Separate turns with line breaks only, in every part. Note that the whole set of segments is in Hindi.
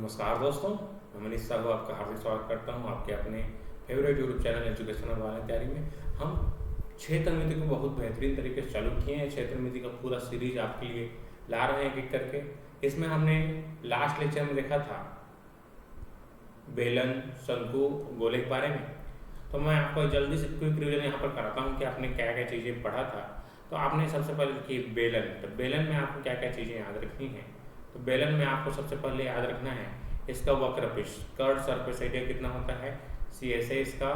नमस्कार दोस्तों, मैं मनीष साहू आपका हार्दिक स्वागत करता हूं आपके अपने फेवरेट यूट्यूब चैनल एजुकेशनल वाले तैयारी में। हम क्षेत्र मिति को बहुत बेहतरीन तरीके से चालू किए हैं। क्षेत्र मिति का पूरा सीरीज आपके लिए ला रहे हैं एक करके। इसमें हमने लास्ट लेक्चर में देखा था बेलन, शंकु, गोले के बारे में। तो मैं आपको जल्दी से क्विक रिवीजन यहाँ पर कराता हूँ कि आपने क्या क्या चीज़ें पढ़ा था। तो आपने सबसे पहले देखिए बेलन, तो बेलन में आपको क्या क्या चीज़ें याद रखनी है। तो बेलन में आपको सबसे पहले याद रखना है इसका वक्र पृष्ठ, कर्व सरफेस एरिया कितना होता है। सी एस ए इसका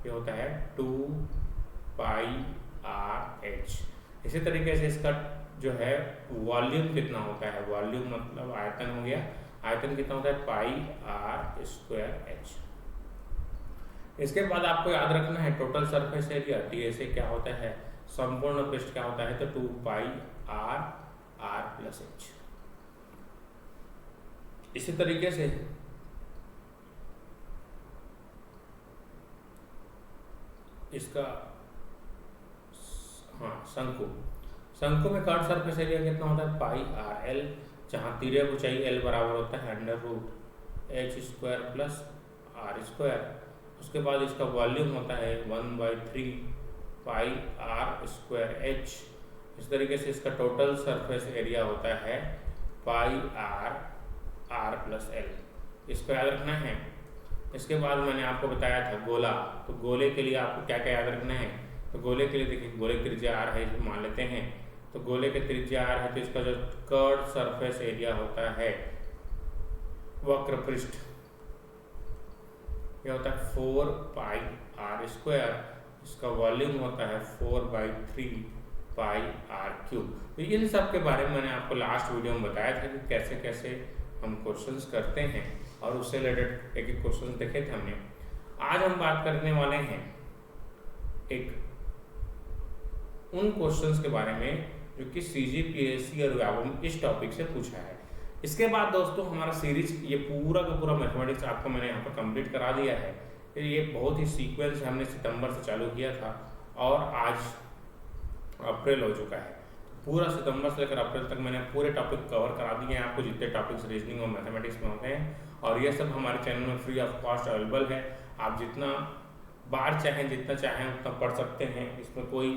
ये होता है 2πr/h। इसी तरीके से इसका जो है वॉल्यूम कितना होता है, वॉल्यूम मतलब आयतन हो गया, आयतन कितना होता है πr²h। इसके बाद आपको याद रखना है total surface area, T S A क्या होता है, संपूर्ण पृष्ठ क्या होता है, तो 2πr/h। इसी तरीके से इसका शंकु, शंकु में कर्व सरफेस एरिया कितना होता है πrl, जहाँ तिर्यक ऊंचाई l बराबर होता है √h² + r²। उसके बाद इसका वॉल्यूम होता है 1/3πr²h। इस तरीके से इसका टोटल सरफेस एरिया होता है πr/r+l, इसको याद रखना है। इसके बाद मैंने आपको बताया था गोला, तो गोले के लिए आपको क्या क्या याद रखना है। तो गोले के लिए देखिए, गोले की त्रिज्या r है मान लेते हैं, तो गोले की त्रिज्या r है, तो इसका जो कर्व सरफेस एरिया होता है वक्र पृष्ठ यह होता है 4πr²। इसका वॉल्यूम होता है 4/3πr³। तो इन सब के बारे में मैंने आपको लास्ट वीडियो में बताया था कि कैसे कैसे हम क्वेश्चंस करते हैं, और उससे रिलेटेड एक एक क्वेश्चन देखे थे हमने। आज हम बात करने वाले हैं एक उन क्वेश्चंस के बारे में जो कि CGPSC और व्यापम इस टॉपिक से पूछा है। इसके बाद दोस्तों हमारा सीरीज ये पूरा का पूरा मैथमेटिक्स आपको मैंने यहाँ पर कंप्लीट करा दिया है। ये बहुत ही सीक्वेंस हमने सितंबर से चालू किया था और आज अप्रैल हो चुका है। पूरा सितंबर से लेकर अप्रैल तक मैंने पूरे टॉपिक कवर करा दिए हैं आपको, जितने टॉपिक्स रीजनिंग और मैथमेटिक्स में होते हैं, और ये सब हमारे चैनल में फ्री ऑफ कॉस्ट अवेलेबल है। आप जितना बार चाहें, जितना चाहें उतना पढ़ सकते हैं। इसमें कोई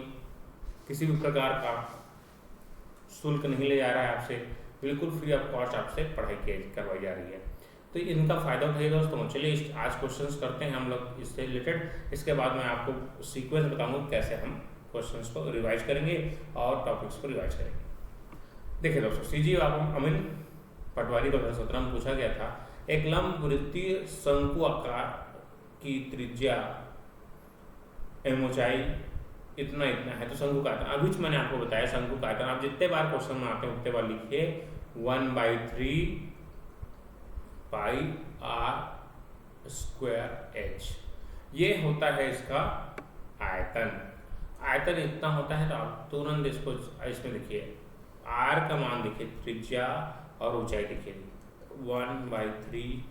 किसी भी प्रकार का शुल्क नहीं ले जा रहा है आपसे, बिल्कुल फ्री ऑफ कॉस्ट आपसे पढ़ाई करवाई जा रही है। तो इनका फ़ायदा उठाइए दोस्तों। चलिए आज क्वेश्चंस करते हैं हम लोग इससे रिलेटेड। इसके बाद मैं आपको सीक्वेंस बताऊंगा कैसे हम क्वेश्चंस को रिवाइज करेंगे और टॉपिक्स को रिवाइज करेंगे। देखिए दोस्तों, CG अमीन पटवारी 2017 में पूछा गया था, एक लंबवृत्तीय शंकु आकार की त्रिज्या एवं ऊंचाई इतना इतना है, तो शंकु का आयतन। अभी मैंने आपको बताया शंकु का आयतन, आप जितने बार क्वेश्चन में आते हैं उतने बार लिखिए 1/3πr²h। ये होता है इसका आयतन। आयतन इतना होता है, तो आप तुरंत इसको इसमें देखिए r का मान देखिए, त्रिज्या और ऊंचाई देखिए 1/3,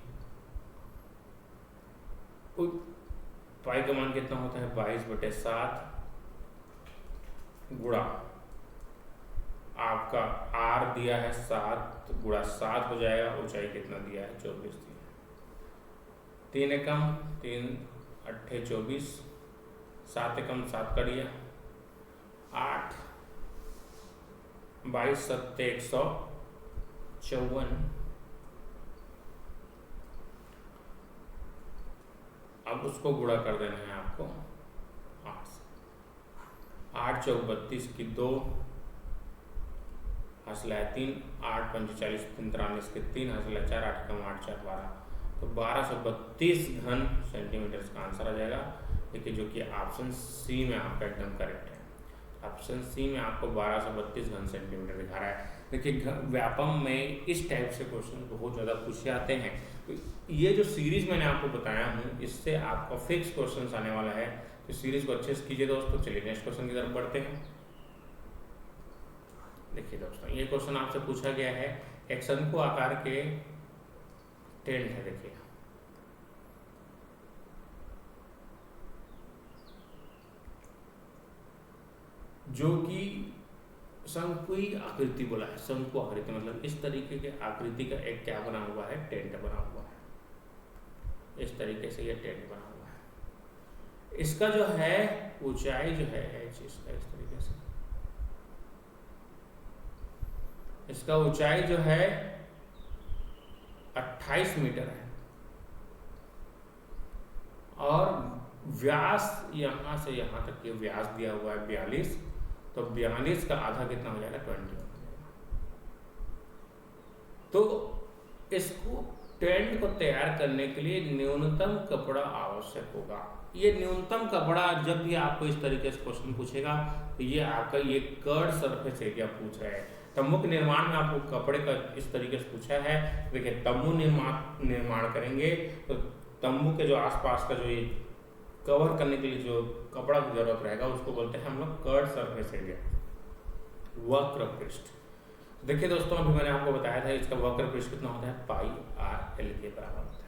पाई का मान कितना होता है 22/7 गुणा आपका r दिया है 7 गुणा 7 हो जाएगा, ऊंचाई कितना दिया है 24 दिया है। 3 एकम 3 8 24, 7 एकम 7 कर दिया 8, 22 7 154। अब उसको गुणा कर देना है आपको 8 से। 8 चौक 32 की 2, हासिल है 3, 8 पंच 40 3 43 के 3, हासिल है 4, 8 कम 8 4 12, तो 1232 घन सेंटीमीटर का आंसर आ जाएगा। देखिए जो कि ऑप्शन सी में आपका एकदम करेक्ट है। ऑप्शन सी में आपको 1232 घन सेंटीमीटर दिखा रहा है। देखिए व्यापम में इस टाइप से क्वेश्चन बहुत ज़्यादा पूछे आते हैं। तो ये जो सीरीज मैंने आपको बताया हूँ, इससे आपका फिक्स क्वेश्चन आने वाला है। तो सीरीज को अच्छे से कीजिए दोस्तों। चलिए नेक्स्ट क्वेश्चन की तरफ बढ़ते हैं। देखिए दोस्तों, ये क्वेश्चन आपसे पूछा गया है, एक शंकु आकार के टेंट है। देखिए जो कि शंकुई आकृति बोला है, शंकु आकृति मतलब इस तरीके के आकृति का एक क्या बना हुआ है, टेंट बना हुआ है। इस तरीके से ये टेंट बना हुआ है। इसका जो है ऊंचाई जो है इसका इस तरीके से, इसका ऊंचाई जो है 28 मीटर है और व्यास यहां से यहां तक के व्यास दिया हुआ है 42, तो 42 का आधा कितना हो जाएगा, 21। तो इसको टेंट को तैयार करने के लिए न्यूनतम कपड़ा आवश्यक होगा। ये न्यूनतम कपड़ा जब भी आपको इस तरीके से क्वेश्चन पूछेगा तो ये आपका ये कर्ड सरफेस एरिया पूछ रहा है। तंबू के निर्माण में आपको कपड़े का इस तरीके से पूछा है। देखिए तंबू निर्माण करेंगे तो तंबू के जो आसपास का जो ये कवर करने के लिए जो कपड़ा की जरूरत रहेगा उसको बोलते हैं हम लोग कर्ड सरफेस एरिया, वक्र पृष्ठ। देखिए दोस्तों अभी मैंने आपको बताया था इसका वक्र पृष्ठ कितना होता है, पाई आर एल के बराबर होता है।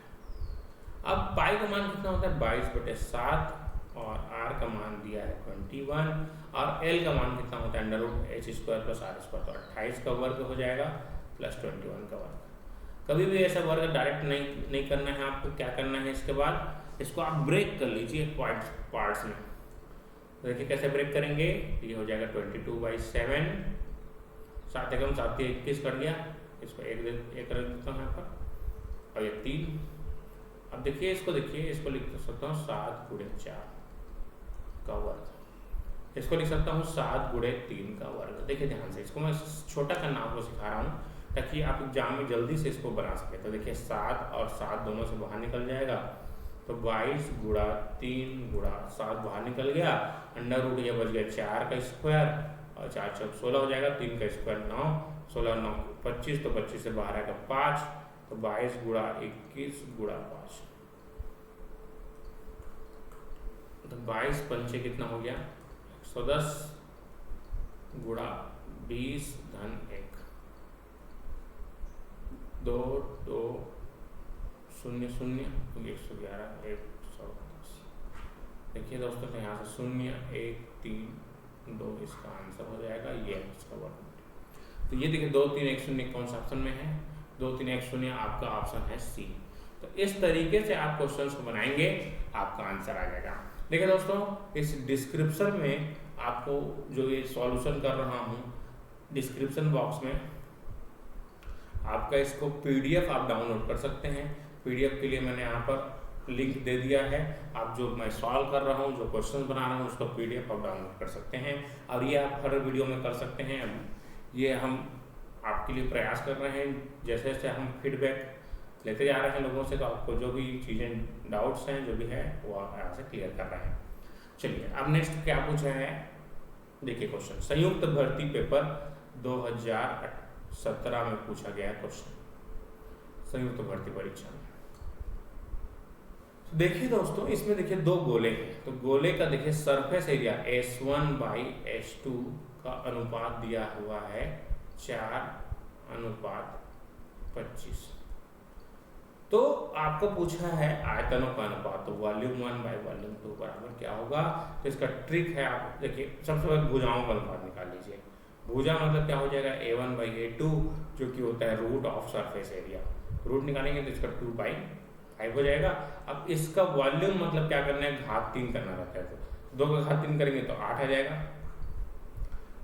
अब पाई का मान कितना होता है 22/7 और आर का मान दिया है 21 और एल का मान कितना होता है √h² + r², तो 28 का वर्ग हो जाएगा प्लस 21 का वर्ग। कभी भी ऐसा वर्ग डायरेक्ट नहीं करना है आपको, क्या करना है इसके बाद इसको आप ब्रेक कर लीजिए पार्ट्स में। देखिए कैसे ब्रेक करेंगे, ये हो जाएगा 22/7, 7 एकम 7 21 कट गया, इसको एक रख देता हूँ यहाँ पर और ये 3। अब देखिए इसको लिख सकता हूँ 7×4 का वर्ग, इसको लिख सकता हूँ 7×3 का वर्ग। देखिए ध्यान से, इसको मैं छोटा करना आपको सिखा रहा हूँ ताकि आप एग्जाम में जल्दी से इसको बना सके। तो देखिए 7 और 7 दोनों से बाहर निकल जाएगा, तो 22×3×7 बाहर निकल गया, अंडर रूट ये बच गया 4 का स्क्वायर और 4 × 16 हो जाएगा, 3 का स्क्वायर 9, 16 9 25, तो 25 से बाहर आएगा 5, तो 22×21×5, तो 22 पंचे कितना हो गया 110 × 20 धन 1, 2 2 0 0 111 110। देखिए दोस्तों तो यहाँ से 0 1 3 2 इसका आंसर हो जाएगा, ये इसका वर्ग। तो ये देखिए 2 3 1 0 कौन सा ऑप्शन में है, 2 3 1 0 आपका ऑप्शन है सी। तो इस तरीके से आप क्वेश्चंस को बनाएंगे, आपका आंसर आ जाएगा। देखिए दोस्तों इस डिस्क्रिप्शन में आपको जो ये सॉल्यूशन कर रहा हूँ, डिस्क्रिप्शन बॉक्स में आपका इसको पीडीएफ आप डाउनलोड कर सकते हैं। पीडीएफ के लिए मैंने यहाँ पर लिंक दे दिया है। आप जो मैं सॉल्व कर रहा हूँ, जो क्वेश्चन बना रहा हूँ, उसका पीडीएफ आप डाउनलोड कर सकते हैं और ये आप हर वीडियो में कर सकते हैं। ये हम आपके लिए प्रयास कर रहे हैं, जैसे जैसे हम फीडबैक लेते जा रहे हैं लोगों से, तो आपको जो भी चीज़ें डाउट्स हैं जो भी है वो आप यहाँ से क्लियर कर रहे हैं। चलिए अब नेक्स्ट क्या पूछा है, देखिए क्वेश्चन संयुक्त भर्ती पेपर 2017 में पूछा गया क्वेश्चन, संयुक्त भर्ती परीक्षा में। तो देखिए दोस्तों इसमें देखिए 2 गोले हैं, तो गोले का देखिए सरफेस एरिया S1/S2 का अनुपात दिया हुआ है 4:25। तो आपको पूछा है आयतनों का अनुपात, तो वॉल्यूम 1/वॉल्यूम 2 बराबर क्या होगा। तो इसका ट्रिक है, आप देखिए सबसे पहले भुजाओं का अनुपात निकाल लीजिए। भुजा मतलब क्या हो जाएगा A1/A2 जो कि होता है root of surface area, root निकालेंगे तो इसका 2/5 हो जाएगा। अब इसका वॉल्यूम मतलब क्या करना है, घात 3 करना रहता है, तो 2 का घात 3 करेंगे तो 8 आ जाएगा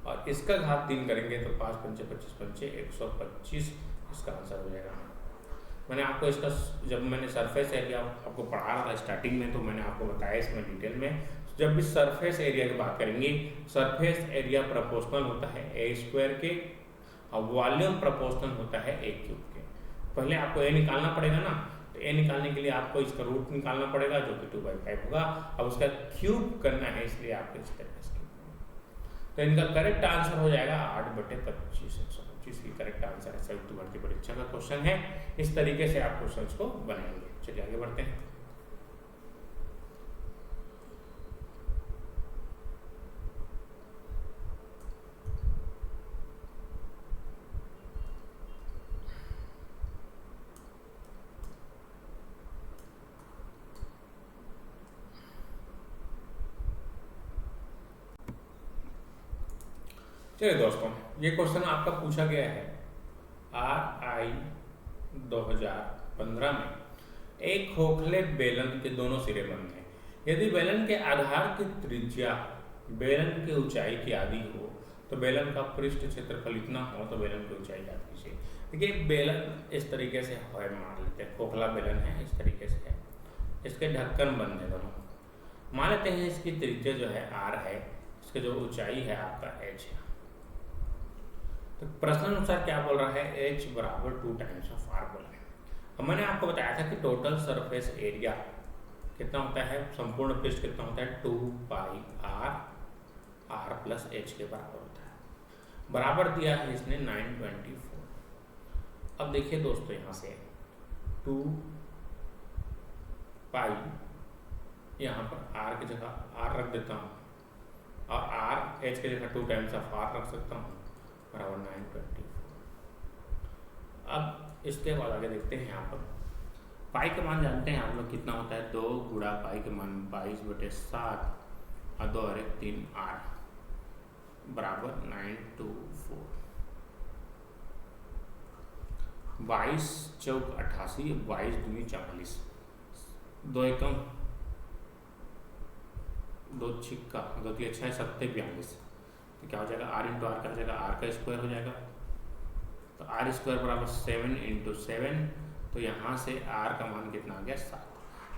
और इसका घात 3 करेंगे तो 5 पंचे 25 पंचे 125, इसका आंसर हो जाएगा। मैंने आपको इसका जब मैंने सरफेस एरिया आपको पढ़ा रहा था स्टार्टिंग में, तो मैंने आपको बताया इसमें डिटेल में। जब भी सरफेस एरिया की बात करेंगे, सरफेस एरिया प्रोपोर्शनल होता है A² के और वॉल्यूम प्रोपोर्शनल होता है A³ के। पहले आपको A निकालना पड़ेगा ना, तो A निकालने के लिए आपको इसका रूट निकालना पड़ेगा जो कि 2/5 होगा। अब उसका क्यूब करना है, इसलिए आपको इस तरह से, तो इनका करेक्ट आंसर हो जाएगा 8/25 125 की करेक्ट आंसर है। संयुक्त भर्ती परीक्षा का क्वेश्चन है, इस तरीके से आप क्वेश्चंस को बनाएंगे। चलिए आगे बढ़ते हैं। चलिए दोस्तों, ये क्वेश्चन आपका पूछा गया है RI 2015 में। एक खोखले बेलन के दोनों सिरे बंद हैं। यदि बेलन के आधार की त्रिज्या बेलन की ऊंचाई की आधी हो तो बेलन का पृष्ठ क्षेत्रफल इतना हो तो बेलन की ऊंचाई ज्ञात कीजिए। देखिए बेलन इस तरीके से है, मान लेते हैं खोखला बेलन है, इस तरीके से है, इसके ढक्कन बंद है दोनों। मान लेते हैं इसकी त्रिज्या जो है R है, इसकी जो ऊंचाई है आपका H है। तो प्रश्न अनुसार क्या बोल रहा है, H बराबर 2 टाइम्स ऑफ R बोला है। अब मैंने आपको बताया था कि टोटल सरफेस एरिया कितना होता है, संपूर्ण पृष्ठ कितना होता है, 2 पाई R प्लस H के बराबर होता है। बराबर दिया है इसने 924। अब देखिए दोस्तों, यहाँ से 2 पाई, यहाँ पर R की जगह R रख देता हूँ और H की जगह 2 टाइम्स ऑफ R रख सकता हूँ, बराबर 924। अब इसके बाद आगे देखते हैं। यहाँ पर पाई का मान जानते हैं आप लोग कितना होता है, 2 गुणा पाई का मान 22/7 और 2 और 1 3 R बराबर 924। 22 चौक 88, 22 दूनी 44, 2 एकम 2 छिक्का 2 3 6 7 42। तो क्या हो जाएगा, R इंटू आर का हो जाएगा, R का स्क्वायर हो जाएगा। तो R स्क्वायर बराबर 7 इंटू 7। तो यहाँ से R का मान कितना आ गया, 7।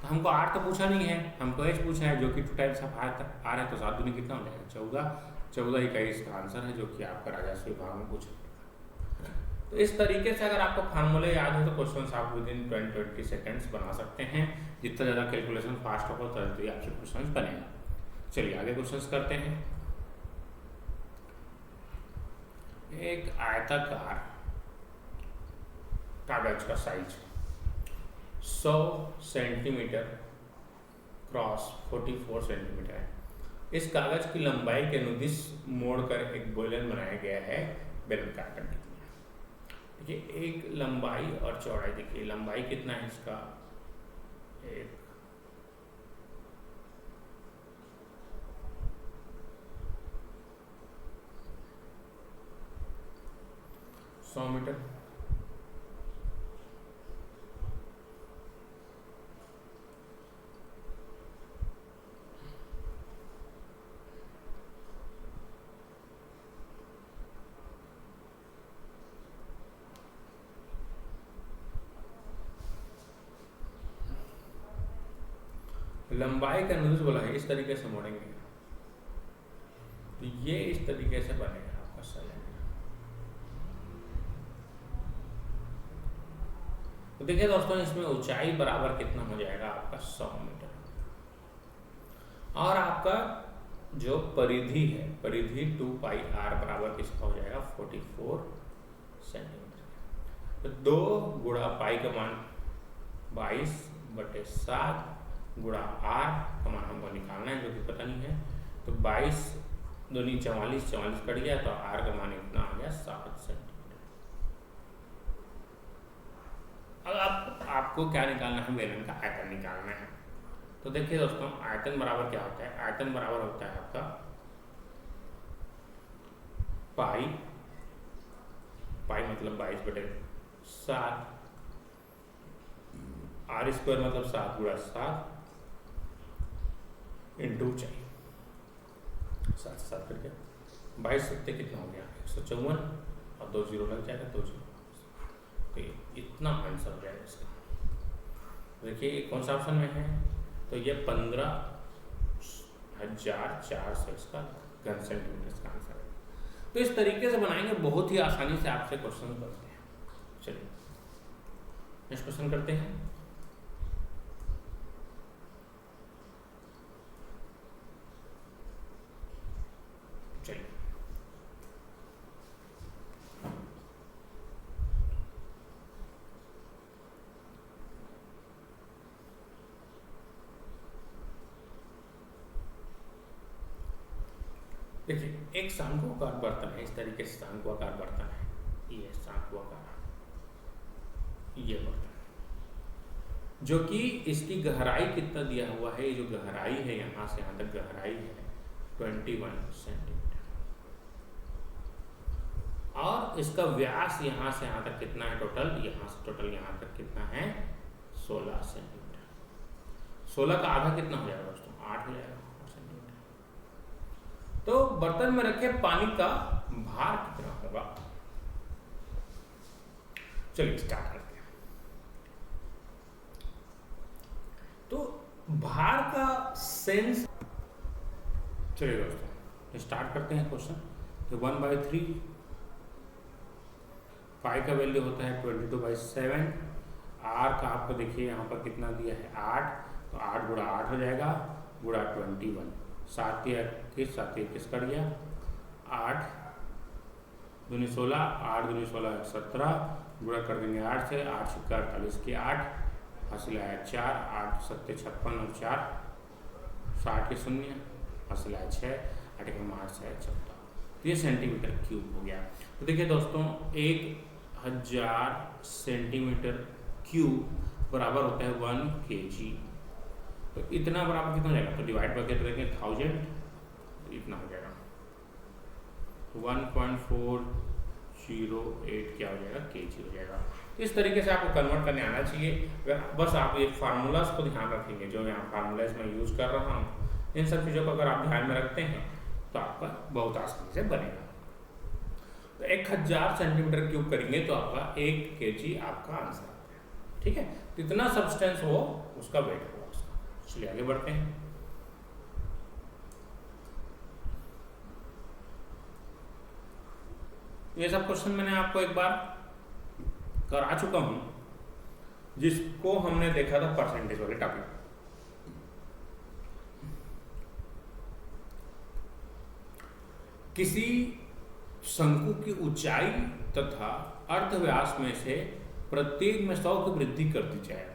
तो हमको R तो पूछा नहीं है, हमको H पूछा है जो कि 2 टाइम्स ऑफ R है। तो 7 दूनी कितना हो जाएगा, 14 ही का इसका आंसर है, जो कि आपका राजस्व विभाग में पूछा। तो इस तरीके से अगर आपको फार्मूले याद हो तो क्वेश्चन आप विद इन 20 सेकेंड्स बना सकते हैं। जितना ज़्यादा कैलकुलेशन फास्ट होगा उतना जल्दी आपसे क्वेश्चन बनेगा। चलिए आगे क्वेश्चन करते हैं। एक आयताकार कागज का साइज 100 सेंटीमीटर क्रॉस 44 सेंटीमीटर है। इस कागज की लंबाई के अनुदिश मोड़कर एक बेलन बनाया गया है। बेलन का आकार कितना है, देखिए एक लंबाई और चौड़ाई, देखिए लंबाई कितना है इसका, एक 100 मीटर, लंबाई का अनुदिश बोला है, इस तरीके से मोड़ेंगे तो ये इस तरीके से बनेगा आपका सिलेंडर। तो देखिए दोस्तों, इसमें ऊंचाई बराबर कितना हो जाएगा आपका 100 मीटर, और आपका जो परिधि है, परिधि 2 पाई R बराबर किसका हो जाएगा, 44 सेंटीमीटर। तो 2 गुणा पाई का मान 22/7 गुणा R का मान हमको निकालना है, जो कि पता नहीं है। तो 22 दूनी 44, 44 कट गया तो R का मान इतना आ गया 7 सेंटीमीटर। अब आपको क्या निकालना है, बेलन का आयतन निकालना है। तो देखिए दोस्तों, आयतन बराबर क्या होता है, आयतन बराबर होता है आपका पाई मतलब 22/7, R स्क्वायर मतलब 7 गुणा 7 इंटू ऊंचाई, 7 करके 22 सत्ते कितना हो गया, 154 और 2 जीरो लग जाएगा, 2 जीरो। तो इतना आंसर हो जाएगा इसका। देखिए कौन सा ऑप्शन में है, तो ये 15,400 इसका घन सेंटीमीटर का आंसर है। तो इस तरीके से बनाएंगे, बहुत ही आसानी से आपसे क्वेश्चन करते हैं। चलिए नेक्स्ट क्वेश्चन करते हैं। चलिए देखिए, एक शंकुआकार बर्तन है, इस तरीके से शंकुआकार बर्तन है, ये शंकुआकार ये बर्तन, जो कि इसकी गहराई कितना दिया हुआ है, ये जो गहराई है यहाँ से यहाँ तक गहराई है 21 सेंटीमीटर। और इसका व्यास यहाँ से यहाँ तक कितना है टोटल, यहाँ से टोटल यहाँ तक कितना है 16 सेंटीमीटर। 16 का आधा कितना हो जाएगा दोस्तों, 8 हो जाएगा सेंटीमीटर। तो बर्तन में रखे पानी का भार कितना होगा, चलिए स्टार्ट करते हैं। तो भार का सेंस, चलिए दोस्तों स्टार्ट करते हैं क्वेश्चन। तो 1/3, पाई का वैल्यू होता है 22/7, आर का आपको देखिए यहाँ पर कितना दिया है 8, तो 8 गुणा 8 हो जाएगा गुणा 21, 7 या 21, 7 या 21 कर दिया, 8 दूनी 16, 8 दूनी 16 17, गुणा कर देंगे 8 से, 8 छक्का 48 के 8, हासिल आया 4, 8 7 56 और 4 60 के 0, हासिल आया 6, 8 के 8 से 14। तो ये सेंटीमीटर क्यूब हो गया। तो देखिए दोस्तों 1000 सेंटीमीटर क्यूब बराबर होता है 1 kg। तो इतना बराबर कितना हो जाएगा, तो डिवाइड करके देंगे 1000, तो इतना हो जाएगा 1.408 क्या हो जाएगा kg हो जाएगा। इस तरीके से आपको कन्वर्ट करने आना चाहिए। अगर बस आप ये फार्मूलाज को ध्यान रखेंगे, जो यहाँ फार्मूलाज मैं यूज़ कर रहा हूँ, इन सब चीज़ों को अगर आप ध्यान में रखते हैं तो आपका बहुत आसानी से बनेगा। तो 1000 सेंटीमीटर क्यूब करेंगे तो आपका 1 kg आपका आंसर आता है। ठीक है, तो इतना सब्सटेंस हो उसका वेट होगा उसका। चलिए आगे बढ़ते हैं। ये सब क्वेश्चन मैंने आपको एक बार करा चुका हूं, जिसको हमने देखा था परसेंटेज वाले टॉपिक। किसी शंकु की ऊंचाई तथा अर्धव्यास में से प्रत्येक में 100 की वृद्धि कर दी जाए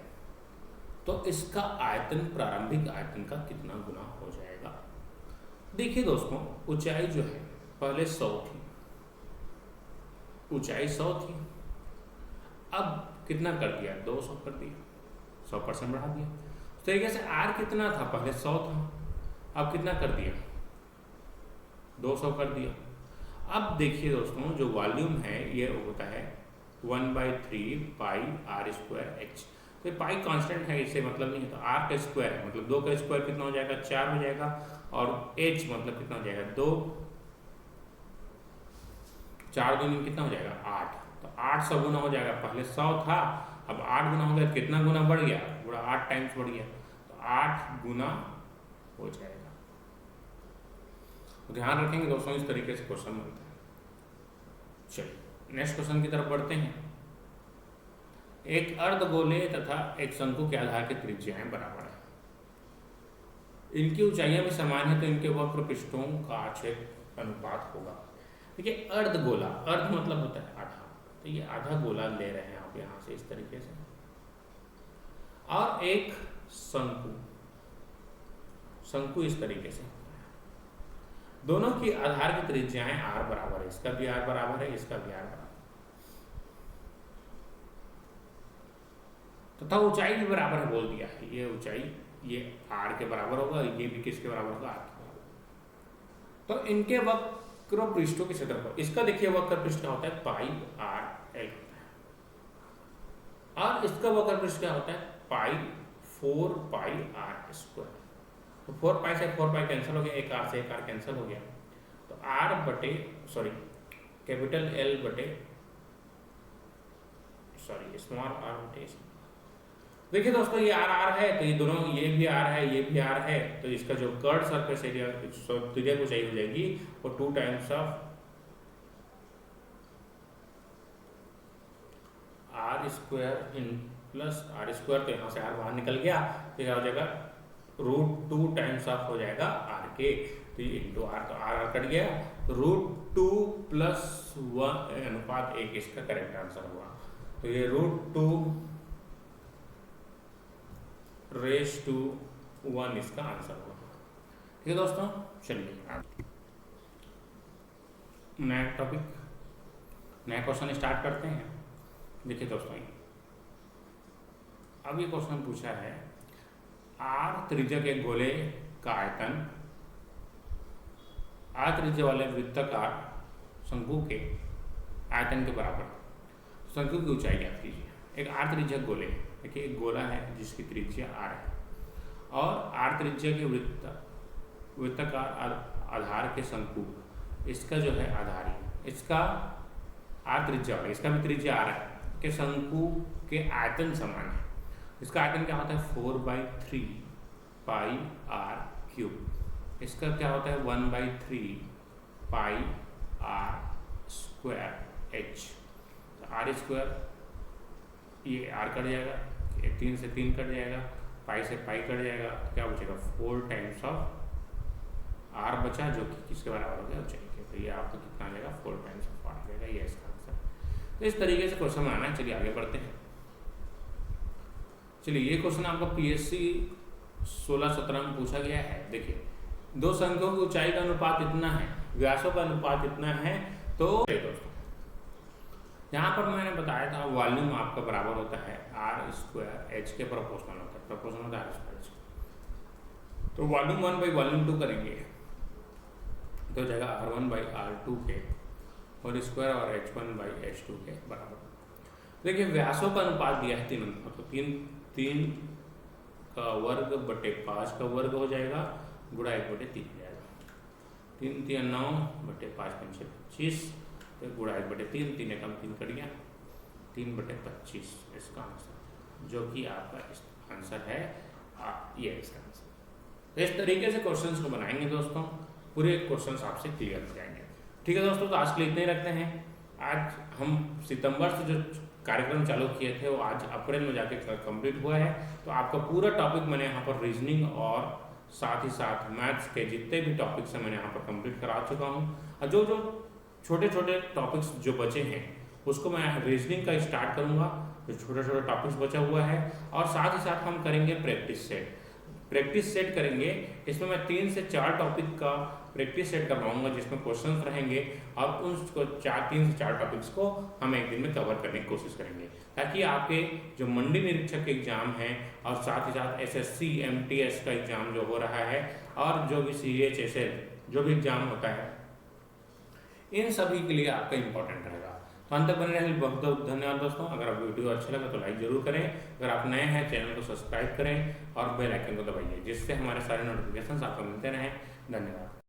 तो इसका आयतन प्रारंभिक आयतन का कितना गुना हो जाएगा। देखिए दोस्तों ऊंचाई जो है पहले 100 थी, ऊंचाई 100 थी, अब कितना कर दिया 200 कर दिया, 100% बढ़ा दिया। तो तरीके से आर कितना था, पहले 100 था, अब कितना कर दिया 200 कर दिया। अब देखिए दोस्तों जो वॉल्यूम है ये होता है 1/3 पाई आर स्क्वायर एच। तो पाई कांस्टेंट है, इससे मतलब नहीं है, तो आर का स्क्वायर है मतलब 2 का स्क्वायर कितना हो जाएगा 4 हो जाएगा, और एच मतलब कितना हो जाएगा 2, 4 दूनी कितना हो जाएगा 8, तो 800 गुना हो जाएगा। पहले 100 था, अब 8 गुना हो गया, कितना गुना बढ़ गया, पूरा 8 टाइम्स बढ़ गया, तो 8 गुना हो जाएगा। तो ध्यान रखेंगे दोस्तों, इस तरीके से क्वेश्चन बनता है। चलिए नेक्स्ट क्वेश्चन की तरफ बढ़ते हैं। एक अर्धगोले तथा एक शंकु के आधार की त्रिज्याएं बराबर है, इनकी ऊंचाइयां भी समान है, तो इनके वक्र पृष्ठों का छेद अनुपात होगा। देखिए अर्धगोला, अर्ध मतलब होता है आधा, तो ये आधा गोला ले रहे हैं आप यहाँ से इस तरीके से, और एक शंकु, शंकु इस तरीके से, दोनों की आधार की त्रिज्याएं r बराबर है, इसका भी r बराबर है, इसका भी r बराबर, तथा ऊंचाई भी बराबर है बोल दिया है। ये ऊंचाई ये r के बराबर होगा, ये भी किसके बराबर होगा r के बराबर। तो इनके वक्र पृष्ठों के क्षेत्रफल, इसका देखिए वक्र पृष्ठ क्या होता है पाई r l होता है, और इसका वक्र पृष्ठ क्या होता है पाई 4 पाई r स्क्वायर। तो 4 पाई से 4 पाई कैंसिल हो गया, एक r से एक r कैंसिल हो गया, तो r बटे सॉरी कैपिटल L बटे सॉरी स्मॉल r बटे। देखिए दोस्तों ये r है, तो ये दोनों, ये भी r है, ये भी r है, तो इसका जो कर्व सरफेस एरिया त्रिज्या को चाहिए हो जाएगी वो 2 times of r square in plus r square, तो यहाँ से r बाहर निकल गया, तो क्या हो जाएगा √2 टाइम्स ऑफ हो जाएगा r के, तो ये इंटू r, तो r कट गया, तो √2 + 1 अनुपात 1 इसका करेक्ट आंसर हुआ। तो ये √2 रेज़ टू 1 इसका आंसर हुआ। ठीक है दोस्तों, चलिए नया टॉपिक, नया क्वेश्चन स्टार्ट करते हैं। देखिए दोस्तों अब ये क्वेश्चन पूछा है r त्रिज्या के गोले का आयतन r त्रिज्या वाले वृत्ताकार शंकु के आयतन के बराबर शंकु की ऊंचाई ज्ञात कीजिए। एक आर त्रिज्यक गोले, देखिए एक गोला है जिसकी त्रिज्या आर है और आर त्रिज्या के वृत्ताकार आधार के शंकु, इसका जो है आधारी, इसका आर त्रिज्या है, इसका भी त्रिज्या आर है, के शंकु के आयतन समान है। इसका आयतन क्या होता है 4/3 पाई आर क्यूब। इसका क्या होता है 1/3 pi r square h. R square, ये आर कट जाएगा, 3 से 3 कट जाएगा, पाई से पाई कट जाएगा, तो क्या बचेगा 4 टाइम्स ऑफ आर बचा, जो कि किसके बराबर हो गया ऊंचाई के। तो ये आपको कितना आ जाएगा 4 टाइम्स ऑफ आर आ जाएगा, ये इसका आंसर। तो इस तरीके से क्वेश्चन बनाना है। चलिए आगे बढ़ते हैं। चलिए ये क्वेश्चन आपका PSC 16-17 में पूछा गया है। देखिए दो शंकुओं की ऊंचाई का अनुपात इतना है, व्यासों का अनुपात इतना है। तो दोस्तों यहाँ पर मैंने बताया था वॉल्यूम आपका बराबर होता है आर स्क्वायर एच के प्रोपोर्शनल होता है, प्रोपोर्शनल होता है आर स्क्वायर। तो वॉल्यूम 1/वॉल्यूम 2 करेंगे तो जगह R1/R2 के और स्क्वायर और H1/H2 के बराबर। देखिए व्यासों का अनुपात दिया है 3 अनुपात, तो 3 का वर्ग बटे 5 का वर्ग हो जाएगा, गुणा 1/3 हो जाएगा। 3 × 3 = 9 बटे 5 × 5 = 25, तो गुणा 1/3, 3 एकम 3 कट गया, 3/25 इसका आंसर, जो कि आपका आंसर है ये इसका आंसर। इस तरीके से क्वेश्चंस को बनाएंगे दोस्तों, पूरे क्वेश्चंस आपसे क्लियर हो जाएंगे। ठीक है दोस्तों, तो आज के लिए इतने ही रखते हैं। आज हम सितंबर से जो कार्यक्रम चालू किए थे वो आज अप्रैल में जाके कंप्लीट हुआ है। तो आपका पूरा टॉपिक मैंने यहाँ पर रीजनिंग और साथ ही साथ मैथ्स के जितने भी टॉपिक्स हैं मैंने यहाँ पर कंप्लीट करा चुका हूँ। और जो जो छोटे छोटे टॉपिक्स जो बचे हैं उसको मैं रीजनिंग का स्टार्ट करूँगा, जो छोटे छोटे टॉपिक्स बचा हुआ है। और साथ ही साथ हम करेंगे प्रैक्टिस सेट करेंगे। इसमें मैं 3 से 4 टॉपिक का प्रैक्टिस सेट करवाऊंगा, जिसमें क्वेश्चंस रहेंगे और उसको 3 से 4 टॉपिक्स को हम एक दिन में कवर करने की कोशिश करेंगे, ताकि आपके जो मंडी निरीक्षक के एग्जाम हैं और साथ ही साथ SSC MTS का एग्जाम जो हो रहा है और जो भी CHSL जो भी एग्जाम होता है, इन सभी के लिए आपका इंपॉर्टेंट रहेगा। तो अंत तक बने रहने बहुत बहुत धन्यवाद दोस्तों। अगर आपको वीडियो अच्छा लगा तो लाइक जरूर करें, अगर आप नए हैं चैनल को सब्सक्राइब करें और बेल आइकन को दबाइए, जिससे हमारे सारे नोटिफिकेशन आपको मिलते रहें। धन्यवाद।